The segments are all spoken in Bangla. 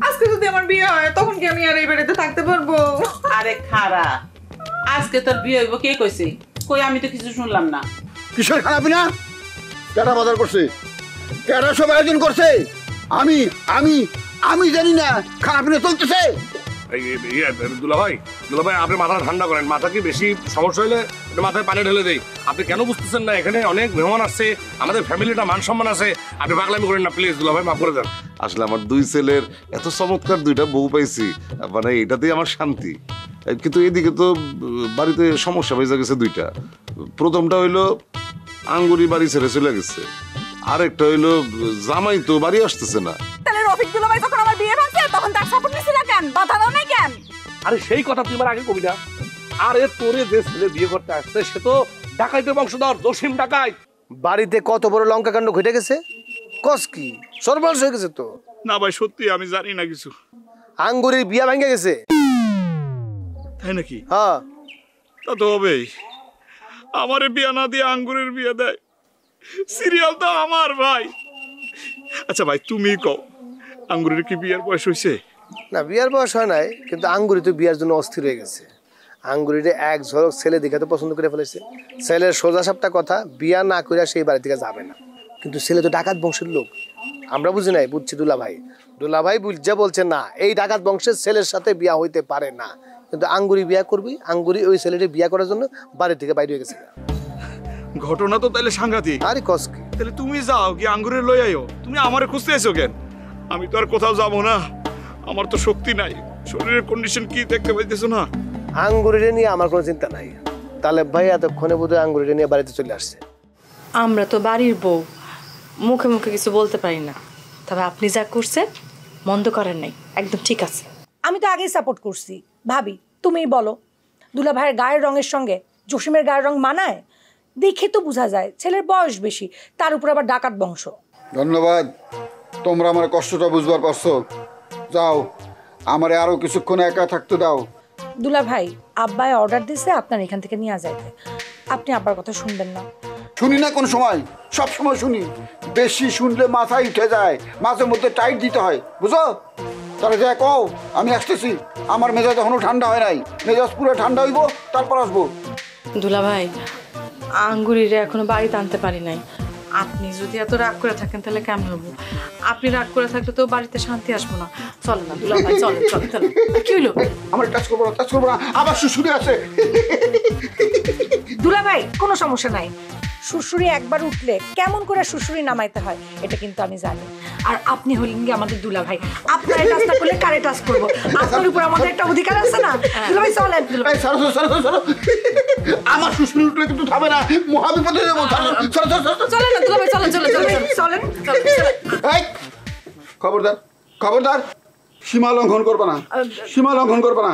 আজকে যদি আমার বিয়ে হয় তখন কি আমি আর এই বাড়িতে থাকতে পারবো? আরে খারা, আজকে তোর বিয়ে হইব কে কইছে? কই আমি তো কিছু শুনলাম না। কিসের খারাপই না? কেটা বাজার করছে, কেটা সব আয়োজন করছে? আমি আমি আমি জানি না খারাপ না চলতেছে। দুলাভাই দুলাভাই, আপনি মাথা ঠান্ডা করেন। মাথা কি বেশি সমস্যা হলে মাথায় পানি ঢেলে দেই। আপনি কেন বুঝতেছেন না? এখানে অনেক মেহমান আসছে, আমাদের ফ্যামিলিটা মান সম্মান আছে। আপনি পাগলামি করেন না প্লিজ দুলাভাই, মাফ করে দেন। আসলে আমার দুই ছেলের এত চমৎকার দুইটা বউ পাইছি, মানে এটাতেই আমার শান্তি। কিন্তু এদিকে তো বাড়িতে সমস্যা হয়ে গেছে দুইটা। প্রথমটা হইলো আঙ্গুরি বাড়ি ছেড়ে চলে গেছে, আরেকটা হইলো জামাই তো বাড়ি আসতেছে না। তাহলে রফিক দুলাভাই যখন আমার বিয়ে ভাঙছে তখন তার সাপোর্ট নিছিল কেন? বাধা দাও নাই কেন? আরে সেই কথা তুই আমার আগে কবি না। আরে তোরে যে ছেলে বিয়ে করতে আসছে সে তো ডাকাইতের বংশধর, জসিম ডাকাইত। বাড়িতে কত বড় লঙ্কা কাণ্ড ঘটে গেছে, কস কি সর্বনাশ হয়ে গেছে তো। না ভাই সত্যি আমি জানি না কিছু। আঙ্গুরের বিয়া ভেঙে গেছে। তাই নাকি? হ্যাঁ, তা তো হবেই। আমারে বিয়া না দিয়ে আঙ্গুরের বিয়ে দেয়, সিরিয়াল তো আমার ভাই। আচ্ছা ভাই তুমি কও, আঙ্গুরের কি বিয়ার বয়স হয়েছে? না বিয়ার বয়স হয় নাই, কিন্তু আঙ্গুরি তো বিয়ার জন্য অস্থির হয়ে গেছে। আঙ্গুরিরে এক ঝলক ছেলে দেখে তো পছন্দ করে ফেলেছে। ছেলের সোজা সাপটা কথা, বিয়া না করিয়া সেই বাড়ি থেকে যাবে না। কিন্তু ছেলে তো ডাকাত বংশের লোক। আমরা বুঝি নাই, বুঝছি দুলাভাই। দুলাভাই বুঝছে বলছে না, এই ডাকাত বংশের ছেলের সাথে বিয়া হইতে পারে না। কিন্তু আঙ্গুরি বিয়া করবি, আঙ্গুরি ওই ছেলেটি বিয়া করার জন্য বাড়ি থেকে বাইরে হয়ে গেছে। ঘটনা তো তাহলে সাংঘাতিক। আরে কস কি? তাহলে তুমি যাও কি আঙ্গুরের লই আইও। তুমি আমারে খুঁজতে এসো কেন? আমি তো আর কোথাও যাবো না, আমার তো শক্তি নাই। শরীরের কন্ডিশন কি দেখতে পাইতেছো না? আঙ্গুরিরে নিয়ে আমার কোনো চিন্তা নাই। তাহলে ভাই এতক্ষণে বোধহয় আঙ্গুরিরে নিয়ে বাড়িতে চলে আসছে। আমরা তো বাড়ির বউ, মুখে মুখে কিছু বলতে পারি না। তবে আপনি যা করছেন মন্দ করেন নাই, একদম ঠিক আছে। আমি তো আগেই সাপোর্ট করছি। ভাবি তুমিই বলো, দুলাভাইয়ের গায়ের রঙের সঙ্গে জসিমের গায়ের রং মানায়? দেখে তো বোঝা যায় ছেলের বয়স বেশি, তার উপর আবার ডাকাত বংশ। ধন্যবাদ, তোমরা আমার কষ্টটা বুঝবার পারছো। যাও, আমারে আরো কিছুক্ষণ একা থাকতে দাও। দুলাভাই আব্বাই অর্ডার দিছে আপনার এখান থেকে নিয়ে যাইতে। আপনি আব্বার কথা শুনবেন না? শুনি না কোন সময়, সব সময় শুনি। বেশি শুনলে মাথায় উঠে যায়, মাঝে মধ্যে টাইট দিতে হয়, বুঝো? তাহলে যা কও, আমি আসতেছি। আমার মেজাজ এখনো ঠান্ডা হয় নাই, মেজাজ পুরো ঠান্ডা হইব তারপর আসবো। দুলাভাই আঙ্গুরিরে এখনো বাড়িতে আনতে পারি নাই। আপনি যদি এত রাগ করে থাকেন তাহলে কেমন হবো? আপনি রাগ করে থাকলে তো বাড়িতে শান্তি আসবো না। চলো না দুলাভাই, চলো চলো চলো। কি হইলো? আমার টাচ করবো না, টাচ করবো না, আবার শুশুরে আছে। দুলাভাই কোনো সমস্যা নাই। শ্বশুরি একবার উঠলে কেমন করে শ্বশুরি নামাইতে হয় এটা কিন্তু আমি জানি। আর আপনি হলেন কি আমাদের দুলাভাই, আপনার এই কাজটা করলে কারে টাচ করবো? আপনার উপর আমাদের একটা অধিকার আছে না? দুলাভাই চলেন। এই সরো সরো সরো সরো, আমার শুশুরে উঠলে কিন্তু থামে না, মহাবিপদে যাবো। সরো সরো সরো সরো। চলেন না দুলাভাই, চলেন চলেন চলেন চলেন চলেন। এই খবরদার, খবরদার, সীমা লঙ্ঘন করবে না, সীমা লঙ্ঘন করবে না।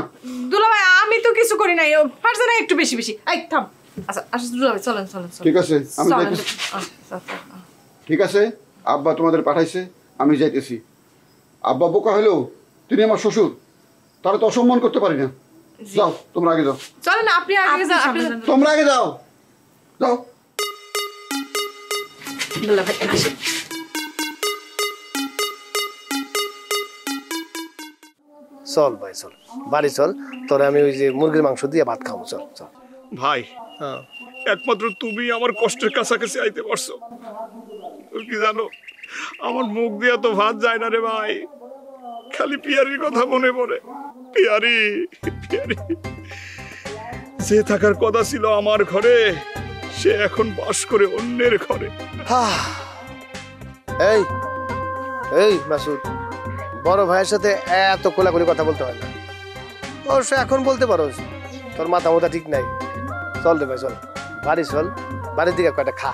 দুলাভাই আমি তো কিছু করি নাই, ও পারছে না একটু বেশি বেশি। এই থাম। আচ্ছা আচ্ছা দুলাভাই চলেন চলেন চলেন। ঠিক আছে, আমি যাইতেছি। ঠিক আছে, আব্বা তোমাদের পাঠাইছে, আমি যাইতেছি। আব্বা বোকা হলেও তিনি আমার শ্বশুর, তারা তো অসম্মান করতে পারি না। যাও, তোমরা আগে যাও। চলেন আপনি আগে যান। তোমরা আগে যাও, যাও। দুলাভাই আসেন। চল ভাই চল, বাড়ি চল। তোরে আমি ওই যে মুরগির মাংস দিয়ে ভাত খাবো। চল চল ভাই, হ্যাঁ, একমাত্র তুমি আমার কষ্টের কাছাকাছি আইতে পারছো। তুমি কি জানো, আমার মুখ দিয়া তো ভাত যায় না রে ভাই, খালি পিয়ারির কথা মনে পড়ে। পিয়ারি পিয়ারি, যে থাকার কথা ছিল আমার ঘরে, সে এখন বাস করে অন্যের ঘরে। এই এই মাসুদ, বড় ভাইয়ের সাথে এত কোলাকুলি কথা বলতে হয় না। অবশ্য এখন বলতে পারো, তোর মাথা মোথা ঠিক নাই। চল রে ভাই চল, বাড়ি চল, বাড়ির দিকে কয়টা খা।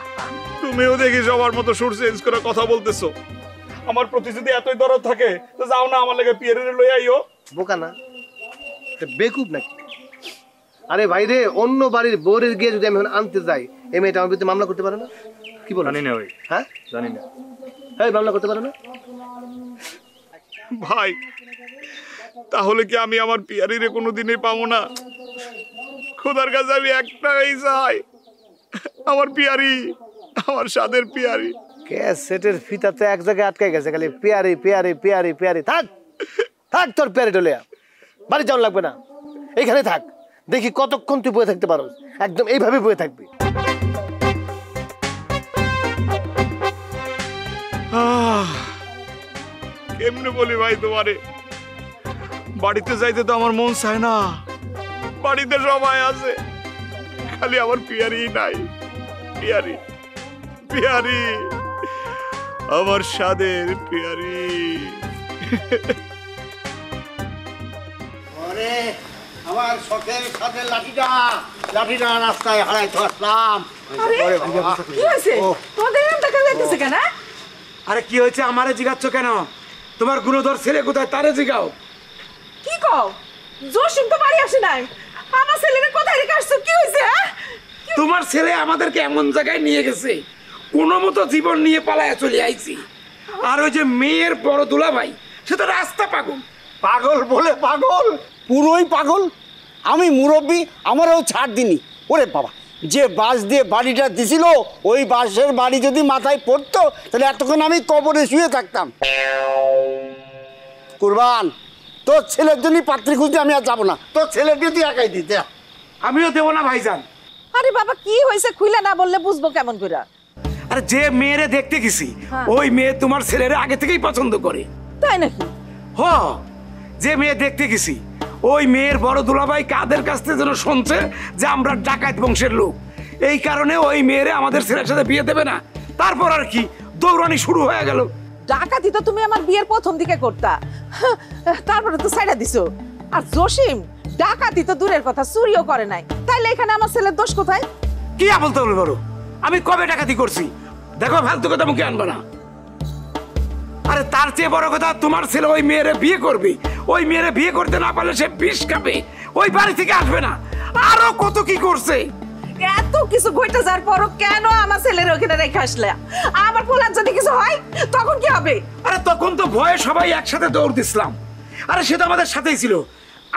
তুমিও দেখি সবার মতো সুর চেঞ্জ করে কথা বলতেছো। আমার প্রতি যদি এতই দরদ থাকে তো যাও না আমার লেগে পিয়ারিরে লই আইও। বোকা না, বেকুব নাকি? আরে ভাই রে, অন্য বাড়ির বউরে গিয়ে যদি আমি এখন আনতে যাই, এই মেয়েটা আমার বিরুদ্ধে মামলা করতে পারে না? কি বল? জানি না ভাই, হ্যাঁ জানি না। এই মামলা করতে পারে না? ভাই তাহলে কি আমি আমার পিয়ারিরে কোনোদিনই পাবো না? খোদার কাছে আমি একটাই চাই, আমার পিয়ারি, আমার স্বাদের পিয়ারি। ক্যাসেটের ফিতাতে এক জায়গায় আটকে গেছে, খালি পিয়ারি পিয়ারি পিয়ারি পিয়ারি। থাক, থাক তোর প্যারেড হলে বাড়ি যাওয়া লাগবে না, এইখানে থাক। দেখি কতক্ষণ তুই বয়ে থাকতে পারো, একদম এইভাবে বয়ে থাকবি। কেমনে বলি ভাই তোমারে, বাড়িতে যাইতে তো আমার মন চায় না। বাড়িতে সবাই আছে, খালি আমার পিয়ারি নাই। পিয়ারি পিয়ারি আমার স্বাদের পিয়ারি। আমার শখের সাথে লাঠিটা রাস্তায় হারাইতে আসলাম। কি হয়েছে তোমাদের এরকম দেখা যাইতেছে কেন? আরে কি হয়েছে আমারে জিগাচ্ছ কেন? তোমার গুণধর ছেলে কোথায় তারে জিগাও। কি কও? জসিম তো বাড়ি আসে নাই, আমার ছেলের কোথায় রেখে আসছো? কি হয়েছে? তোমার ছেলে আমাদেরকে এমন জায়গায় নিয়ে গেছে, কোনো মতো জীবন নিয়ে পালায় চলে আইছি। আর ওই যে মেয়ের বড় দুলাভাই, সে তো রাস্তা পাগল। পাগল বলে পাগল, পুরোই পাগল। আমি মুরব্বী, আমারও ছাড় দিনি। ওরে বাবা, যে বাস দিয়ে বাড়িটা দিছিল, ওই বাসের বাড়ি যদি মাথায় পড়তো তাহলে এতক্ষণ আমি কবরে শুয়ে থাকতাম। কুরবান, তোর ছেলের জন্য পাত্রী খুঁজতে আমি আর যাবো না। তোর ছেলেকে তুই একাই দিতে। আমিও দেবো না ভাইজান। আরে বাবা, কি হয়েছে খুইলা না বললে বুঝবো কেমন করে? আরে যে মেয়েরে দেখতে গেছি, ওই মেয়ে তোমার ছেলেরে আগে থেকেই পছন্দ করে। তাই নাকি? হ, যে মেয়ে দেখতে গেছি, ওই মেয়ের বড় দুলাভাই কাদের কাছ থেকে যেন শুনছে যে আমরা ডাকাত বংশের লোক। এই কারণে ওই মেয়েরে আমাদের ছেলের সাথে বিয়ে দেবে না। তারপর আর কি, দৌড়ানি শুরু হয়ে গেল। ডাকাতি তো তুমি আমার বিয়ের প্রথম দিকে করতা, তারপরে তো ছাইড়া দিছো। আর জসিম ডাকাতি তো দূরের কথা, চুরিও করে নাই, তাইলে এখানে আমার ছেলের দোষ কোথায়? কি বলতে বলো বলো, আমি কবে ডাকাতি করছি? দেখো, ফালতু কথা মুখে আনবা না। আরে তার চেয়ে বড় কথা, তোমার ছেলে ওই মেয়েরে বিয়ে করবে। ওই মেয়েরে বিয়ে করতে না পারলে সে বিষ খাবে, ওই বাড়ি থেকে আসবে না। আরো কত কি করছে। এত কিছু ঘটে যাওয়ার পরও কেন আমার ছেলের ওখানে রেখে আসলে? আমার পোলার যদি কিছু হয় তখন কি হবে? আরে তখন তো ভয়ে সবাই একসাথে দৌড় দিছিলাম। আরে সে তো আমাদের সাথেই ছিল।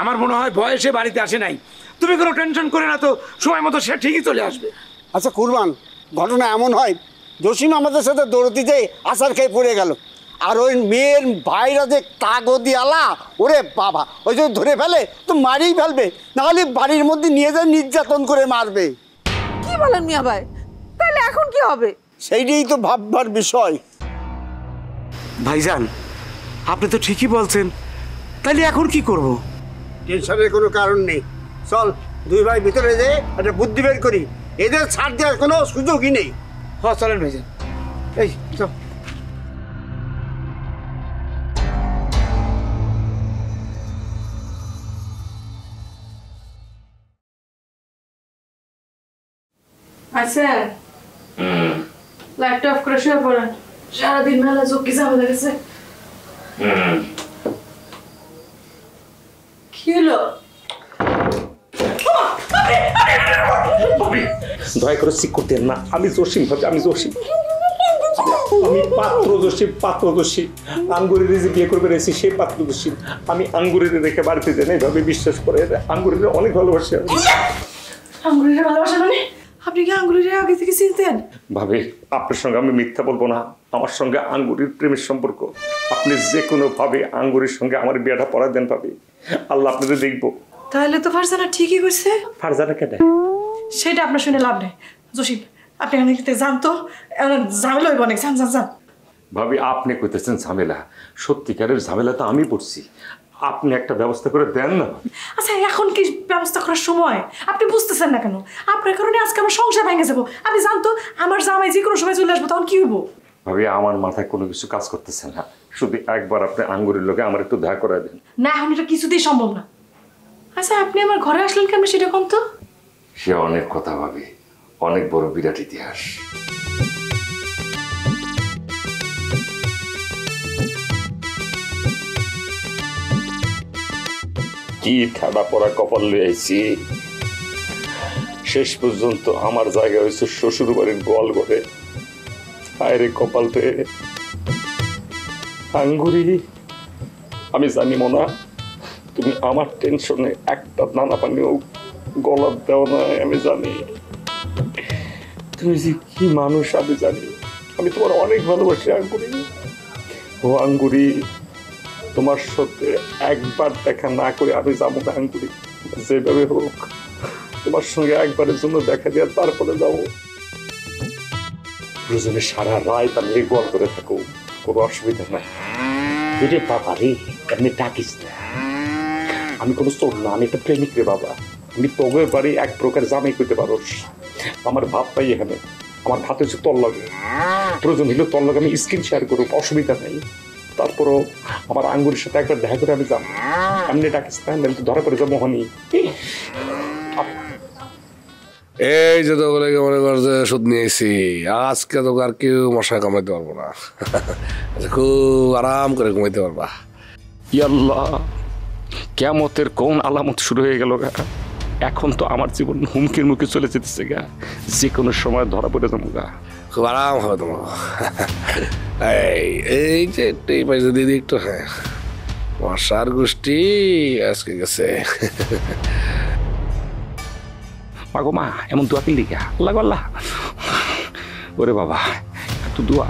আমার মনে হয় ভয়ে সে বাড়িতে আসে নাই। তুমি কোনো টেনশন করে না তো, সময় মতো সে ঠিকই চলে আসবে। আচ্ছা কুরবান, ঘটনা এমন হয়, জসিম আমাদের সাথে দৌড়তে যেয়ে আসার খেয়ে পড়ে গেল। আর ওই মেয়ের ভাইরা যে কাগদি আলা, ওরে বাবা, ওই যদি ধরে ফেলে তো মারিই ফেলবে, নাহলে বাড়ির মধ্যে নিয়ে যায় নির্যাতন করে মারবে। কি বলেন মিয়া ভাই? তাহলে এখন কি হবে? সেইটাই তো ভাববার বিষয়। ভাইজান, আপনি তো ঠিকই বলছেন। তাহলে এখন কি করব? টেনশনের কোনো কারণ নেই। চল দুই ভাই ভিতরে যেয়ে একটা বুদ্ধি বের করি। এদের ছাড় দেওয়ার কোনো সুযোগই নেই। হ্যাঁ চলেন ভাইজান। এই চল। আচ্ছা, লাইটটা অফ করে শুয়ে পড়েন। সারাদিন মেলা চোখে ঝামেলা গেছে। কি হলো? দয়া করে চিক করতেন না। আমি জসিম ভাবি, আমি জসিম, আমি পাত্র জসিম, পাত্র জসিম। আঙ্গুরের যে বিয়ে করবে রেছি সেই পাত্র জসিম। আমি আঙ্গুরের রেখে বাড়িতে যাই না, এইভাবে বিশ্বাস করে। আঙ্গুরের অনেক ভালোবাসি। আঙ্গুরের ভালোবাসা মানে? আপনি কি আঙ্গুরের আগে থেকে চিনতেন? ভাবি, আপনার সঙ্গে আমি মিথ্যা বলবো না। আমার সঙ্গে আঙ্গুরের প্রেমের সম্পর্ক। আপনি যে কোনো ভাবে আঙ্গুরের সঙ্গে আমার বিয়েটা পড়া দেন ভাবি, আল্লাহ আপনাদের দেখবো। তাহলে তো ফারজানা ঠিকই কইছে। ফারজানা কেন? সেটা আপনার শুনে লাভ নেই। জসিম, আপনি এখানে জানতো ঝামেলা হইব অনেক। যান যান যান। ভাবি, আপনি কইতেছেন ঝামেলা? সত্যিকারের ঝামেলা তো আমি পড়ছি। আপনি একটা ব্যবস্থা করে দেন না। আচ্ছা, এখন কি ব্যবস্থা করার সময়? আপনি বুঝতেছেন না কেন? আপনার কারণে আজকে আমার সংসার ভেঙে যাবো। আপনি জানতো আমার জামাই যে কোনো সময় চলে আসবো, তখন কি হইব? ভাবি, আমার মাথায় কোনো কিছু কাজ করতেছে না। শুধু একবার আপনি আঙ্গুরের লোকে আমার একটু দেখা করে দেন না। এখন এটা কিছুতেই সম্ভব না। আচ্ছা, আপনি আমার ঘরে আসলেন কেন সেটা কোন তো? সে অনেক কথা ভাবি, অনেক বড় বিরাট ইতিহাস। কি ঠাডা পড়া কপাল লইছি। শেষ পর্যন্ত আমার জায়গা হয়েছে শ্বশুর বাড়ির গোয়াল ঘরে। আয়রে কপাল রে আঙ্গুরি, আমি জানি মনা তুমি আমার টেনশনে একটা দানা পানিও গলার দেও না। আমি জানি তুমি যে কি মানুষ, আমি জানি। আমি তোমার অনেক ভালোবাসি আঙ্গুরি। ও আঙ্গুরি, তোমার সাথে একবার দেখা না করে আমি যাবো না আঙ্গুরি, যেভাবে হোক তোমার সঙ্গে একবারের জন্য দেখা দিয়ে তারপরে যাবো। প্রয়োজনে সারা রাত আমি এই গোল করে থাকো, কোনো অসুবিধা নাই। রে বাবা রে, এমনি ডাকিস না, আমি কোনো চোর না, আমি একটা প্রেমিক রে বাবা। আমি তোগের বাড়ি এক প্রকার জামাই করতে পারোস। আমার ভাত পাই এখানে, আমার ভাত হচ্ছে তোর লাগে, প্রয়োজন হলে তোর লাগে আমি স্ক্রিন শেয়ার করুক, অসুবিধা নেই। তারপরও আমার আঙ্গুরের সাথে একবার দেখা করে আমি যাবো, এমনি ডাকিস না, আমি তো ধরা পড়ে যাবো মোহনী। এই যে তোগুলোকে মনে করছে সুদ নিয়েছি, আজকে তো আর কেউ মশা কামাইতে পারবো না, খুব আরাম করে ঘুমাইতে পারবা। ইয়াল্লাহ, কিয়ামতের কোন আলামত শুরু হয়ে গেল গা। এখন তো আমার জীবন হুমকির মুখে চলে যেতেছে গা, যে কোনো সময় ধরা পড়ে যাবো গা। খুব আরাম হবে তোমার। এই যে এই পাশে দিদি একটু, হ্যাঁ মশার গোষ্ঠী আজকে গেছে। মাগো মা, এমন দোয়া কিনলি গা, আল্লাহ আল্লাহ। ওরে বাবা, এত দোয়া।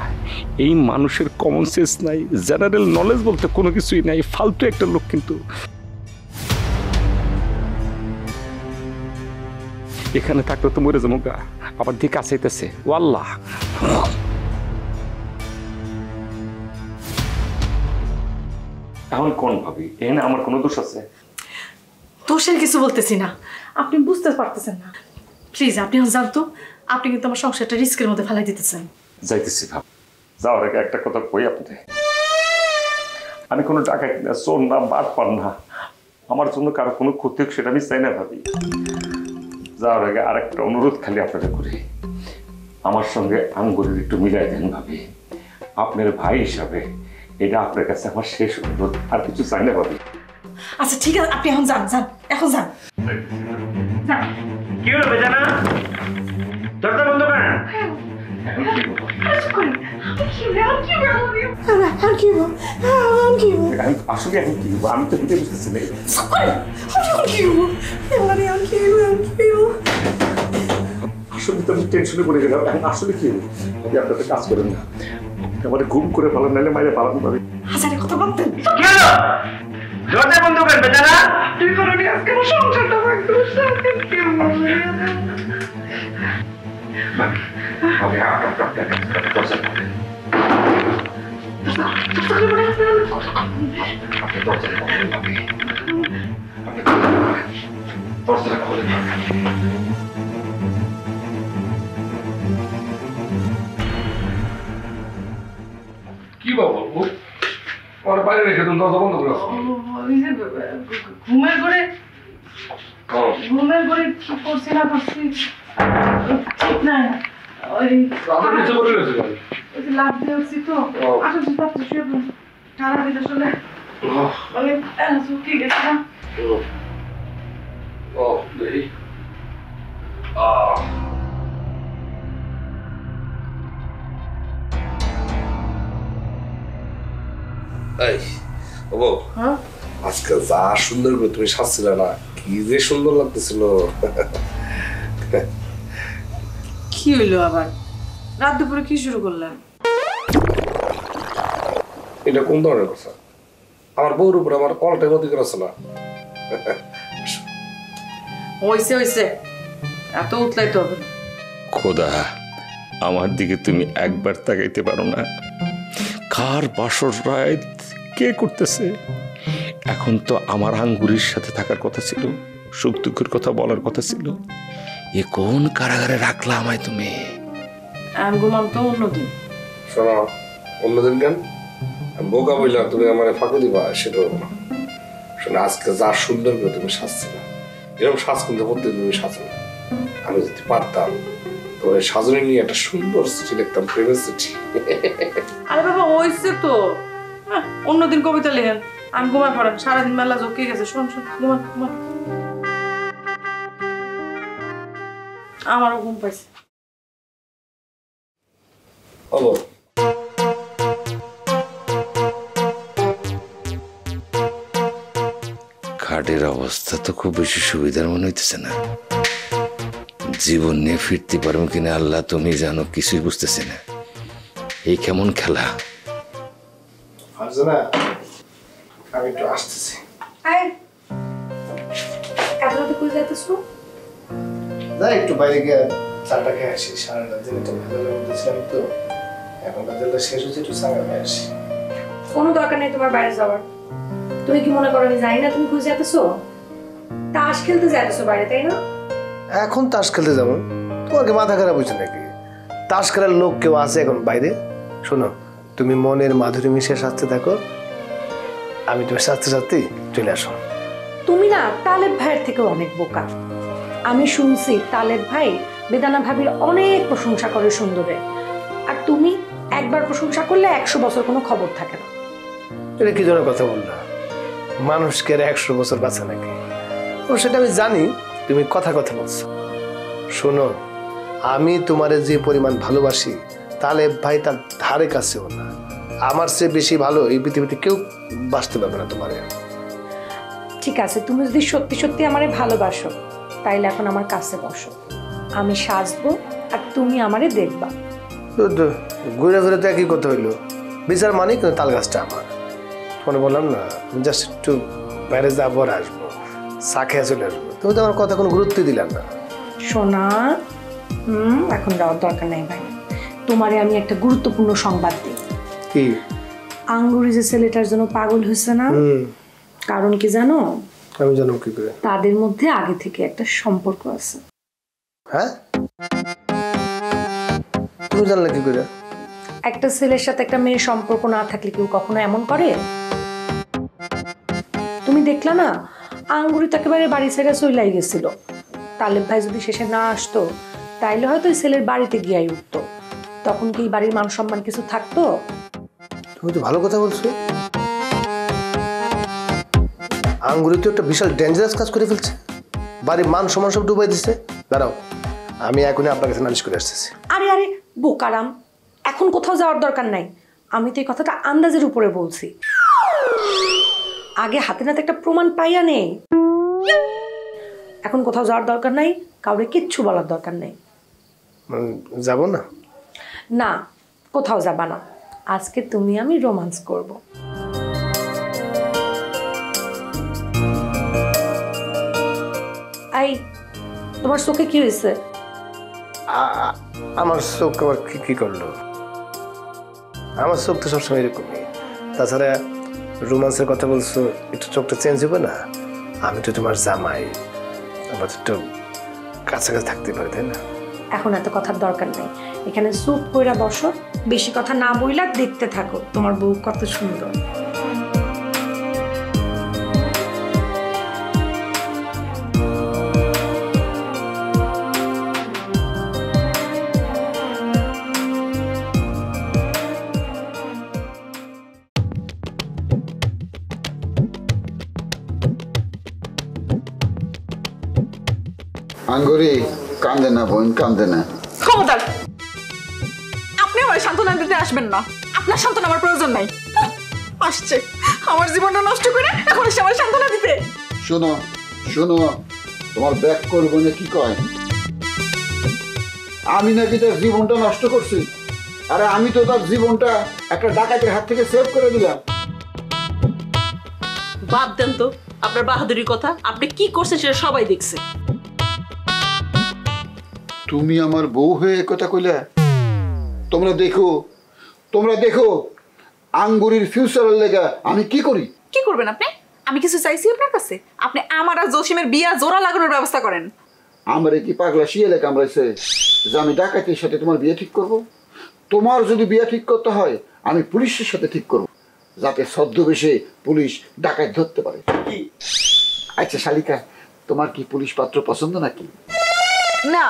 এই মানুষের কমন সেন্স নাই, জেনারেল নলেজ বলতে কোনো কিছুই নাই, ফালতু একটা লোক। কিন্তু এখানে থাকলে তো মরে যাবো গা, আবার দিকে কাছাইতেছে। ও আল্লাহ, এখন কোন ভাবি, এখানে আমার কোনো দোষ আছে? দোষের কিছু বলতেছি না, আপনি বুঝতে পারতেছেন না। প্লিজ আপনি জানতো, আপনি কিন্তু আমার সংসারটা রিস্কের মধ্যে ফেলাই দিতেছেন। যাইতেছি ভাব, যাওয়ার আগে একটা কথা কই আপনাদের, আমি কোনো ডাকাত না, চোর না, বাদ পার না। আমার জন্য কারো কোনো ক্ষতি হোক সেটা আমি চাই না ভাবি। যাওয়ার আগে আর একটা অনুরোধ খালি আপনারা করি, আমার সঙ্গে আঙ্গুরের একটু মিলাই দেন ভাবি। আপনার ভাই হিসাবে এটা আপনার কাছে আমার শেষ অনুরোধ, আর কিছু চাই না ভাবি। আচ্ছা ঠিক আছে, আপনি এখন যান, যান এখন যান। কি হলো বেজানা, দরজা বন্ধ করেন। আসলে এখন কি হবো আমি তো বুঝতে বুঝতেছি না। আসলে তো আমি টেনশনে পড়ে গেলাম, এখন আসলে কি হবো? আপনি আপনাদের কাজ করেন না, আমার ঘুম করে পালান, নাহলে মাইরে পালাতে পারি। হাজারে কথা বলতেন। কি হলো, দরজা বন্ধ করেন বেজানা। তুই করনি আজকে আমার সংসারটা ভাঙতে বসে, কি বলবি? কি বাবু, আমার বাইরে রেখে তুমি দরজা বন্ধ করে আসো। ঘুমের ঘরে কি করছি না করছি ঠিক নাই। ওই লাভ দিয়ে উঠছি তো, আসলে তাতে শুয়ে সারা দিন আসলে মানে ঝুঁকি গেছিলাম। আজকে যা সুন্দর করে তুমি সাজছিলে না, কি যে সুন্দর লাগতেছিল। কি হইলো আবার, রাত দুপুরে কি শুরু করলেন? এটা কোন ধরনের কথা? আমার বউর উপরে আমার কলটাই অধিকার আছে না? হইছে হইছে, এত উতলাই তো হবে। খোদা, আমার দিকে তুমি একবার তাকাইতে পারো না? কার বাসর রাত কে করতেছে? এখন তো আমার আঙ্গুরির সাথে থাকার কথা ছিল, সুখ দুঃখের কথা বলার কথা ছিল। এ কোন কারাগারে রাখলা আমায় তুমি? আমি ঘুমাম তো অন্যদিন। শোনো, অন্যদিন কেন? বোকা বললাম তুমি আমার ফাঁকে দিবা, সেটা না। শোনো, আজকে যা সুন্দর করে তুমি সাজছিলে, এরকম সাজ কিন্তু প্রত্যেক তুমি সাজো। আমি যদি পারতাম তোমার সাজনে নিয়ে একটা সুন্দর চিঠি লিখতাম, প্রেমের চিঠি। আরে বাবা হইছে তো, অন্যদিন কবিতা লেখেন, আমি ঘুমায় পড়েন, সারাদিন মেলা ঝুঁকিয়ে গেছে। শোন শোন, ঘুমান ঘুমান। আমারও ঘুম পাইছে। খাটের অবস্থা তো খুব বেশি সুবিধার মনে হইতেছে না। জীবন নিয়ে ফিরতে পারবো কিনা আল্লাহ তুমি জানো, কিছুই বুঝতেছে না। এই কেমন খেলা? আমি একটু আসতেছি। এত রাতে কই যাইতেছো? যাই একটু বাইরে গিয়ে চাটা খেয়ে আসি। সারাটা দিন একটু ভেজালের মধ্যে ছিলাম তো, এখন ভেজালটা শেষ হচ্ছে, একটু চা খেয়ে আসি। কোনো দরকার নেই তোমার বাইরে যাওয়ার। তুমি কি মনে করো আমি জানি না তুমি কই যাইতেছো? তাস খেলতে যাইতেছো বাইরে, তাই না? এখন তাস খেলতে যাবো? তোমার কি মাথা খারাপ হয়েছে নাকি? তাস খেলার লোক কেউ আছে এখন বাইরে? শোনো, তুমি মনের মাধুরী মিশে সাজতে থাকো, আমি তুমি সাজতে সাজতেই চলে আসো। তুমি না তালেব ভাইয়ের থেকে অনেক বোকা। আমি শুনছি তালেব ভাই বেদানা ভাবির অনেক প্রশংসা করে সুন্দরে, আর তুমি একবার প্রশংসা করলে 100 বছর কোনো খবর থাকে না। এটা কি ধরনের কথা বললা? মানুষকে আর 100 বছর বাঁচে নাকি? ও সেটা আমি জানি, তুমি কথা কথা বলছো। শোনো, আমি তোমারে যে পরিমাণ ভালোবাসি তালেব ভাই তার ধারে কাছেও না। আমার চেয়ে বেশি ভালো এই পৃথিবীতে কেউ বাঁচতে পারবে না তোমারে। ঠিক আছে, তুমি যদি সত্যি সত্যি আমারে ভালোবাসো তাইলে এখন আমার কাছে বসো, আমি সাজবো আর তুমি আমারে দেখবা। ঘুরে ঘুরে তো একই কথা হইলো, বিচার মানে কিন্তু তাল গাছটা আমার। মনে বললাম না জাস্ট একটু বাইরে যাবো আর আসবো, চা খেয়ে চলে আসবো। তুমি তো আমার কথা কোনো গুরুত্ব দিলাম না। সোনা, এখন যাওয়ার দরকার নাই ভাই। তোমারে আমি একটা গুরুত্বপূর্ণ সংবাদ দিই। কি? আঙ্গুরি যে ছেলেটার জন্য পাগল হয়েছে না, কারণ কি জানো? আমি জানো কি করে? তাদের মধ্যে আগে থেকে একটা সম্পর্ক আছে। হ্যাঁ? তুমি জানলে কি করে? একটা ছেলের সাথে একটা মেয়ের সম্পর্ক না থাকলে কেউ কখনো এমন করে? তুমি দেখলা না, আঙ্গুরি তো একেবারে বাড়ি ছেড়ে চইলাই গেছিল। তালেব ভাই যদি শেষে না আসতো তাইলে হয়তো ওই ছেলের বাড়িতে গিয়াই উঠতো। তখন কি বাড়ির মান সম্মান কিছু থাকতো? তুমি তো ভালো কথা বলছো। আঙ্গুরি তো একটা বিশাল ডেঞ্জারাস কাজ করে ফেলছে, বাড়ির মান সম্মান সব ডুবাই দিচ্ছে। দাঁড়াও, আমি এখনই আপনার কাছে নালিশ করে আসতেছি। আরে আরে বোকারাম, এখন কোথাও যাওয়ার দরকার নাই। আমি তো এই কথাটা আন্দাজের উপরে বলছি। আগে হাতে নাতে একটা প্রমাণ পাইয়া নেই। এখন কোথাও যাওয়ার দরকার নাই, কাউরে কিচ্ছু বলার দরকার নেই। যাব না? না, কোথাও যাবা না। আজকে তুমি আমি রোমান্স করব। এই, তোমার চোখে কি হয়েছে? আমার চোখ আবার কি করলো? আমার চোখ তো সবসময় এরকমই। তাছাড়া রোমান্সের কথা বলছো, একটু চোখটা চেঞ্জ হবে না? আমি তো তোমার জামাই, আবার একটু কাছাকাছি থাকতে পারি, তাই না? এখন এত কথার দরকার নেই, এখানে চুপ কইরা বসো, বেশি কথা না বইলা দেখতে থাকো তোমার বউ কত সুন্দর। আঙ্গুরি কান্দে না বোন, কান্দে না। খবরদার, আপনি আমার সান্ত্বনা দিতে আসবেন না। আপনার সান্ত্বনা আমার প্রয়োজন নাই। আসছে আমার জীবনটা নষ্ট করে, এখন এসে আমার সান্ত্বনা দিতে। শোনো শোনো, তোমার ব্যাক করবো না কি কয়, আমি নাকি তার জীবনটা নষ্ট করছি। আরে আমি তো তার জীবনটা একটা ডাকাতের হাত থেকে সেভ করে দিলাম। বাদ দেন তো আপনার বাহাদুরির কথা। আপনি কি করছেন সেটা সবাই দেখছে। তুমি আমার বউ হয়ে কথা কইলে? তোমরা দেখো আঙ্গুরির ফিউচারের লেগা আমি কি করি। কি করবেন আপনি? আমি কিছু চাইছি আপনার কাছে? আপনি আমার আর জসিমের বিয়া জোড়া লাগানোর ব্যবস্থা করেন। আমার কি পাগলা শিয়ালে কামড়াইছে যে আমি ডাকাতের সাথে তোমার বিয়ে ঠিক করব? তোমার যদি বিয়ে ঠিক করতে হয় আমি পুলিশের সাথে ঠিক করব, যাতে ছদ্মবেশে পুলিশ ডাকাত ধরতে পারে। আচ্ছা শালিকা, তোমার কি পুলিশ পাত্র পছন্দ নাকি? না,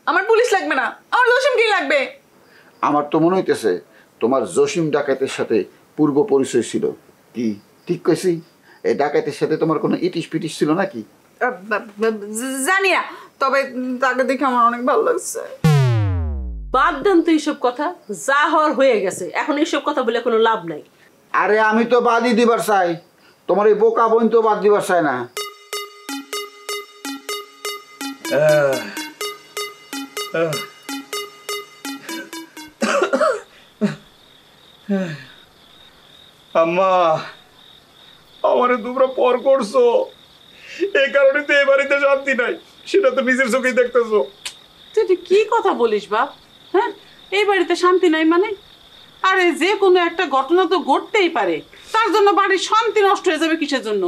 আমার পুলিশ লাগবে না, আমার জসিম কি লাগবে। আমার তো মনে হইতেছে তোমার জসিম ডাকাতের সাথে পূর্ব পরিচয় ছিল। কি ঠিক কইছি? এই ডাকাতের সাথে তোমার কোনো ইটিশ পিটিশ ছিল নাকি? জানি না, তবে তাকে দেখে আমার অনেক ভালো লাগছে। বাদ দেন তো এইসব কথা, যা হওয়ার হয়ে গেছে। এখন এইসব কথা বলে কোনো লাভ নাই। আরে আমি তো বাদই দিবার চাই, তোমার এই বোকা বোন তো বাদ দিবার চাই না। আম্মা আমারে তোমরা পর করছো, এই কারণে তো এই বাড়িতে শান্তি নাই, সেটা তো নিজের চোখেই দেখতেছো। তুই কি কথা বলিস বাপ? হ্যাঁ, এই বাড়িতে শান্তি নাই মানে? আরে যে কোনো একটা ঘটনা তো ঘটতেই পারে, তার জন্য বাড়ির শান্তি নষ্ট হয়ে যাবে কিসের জন্য?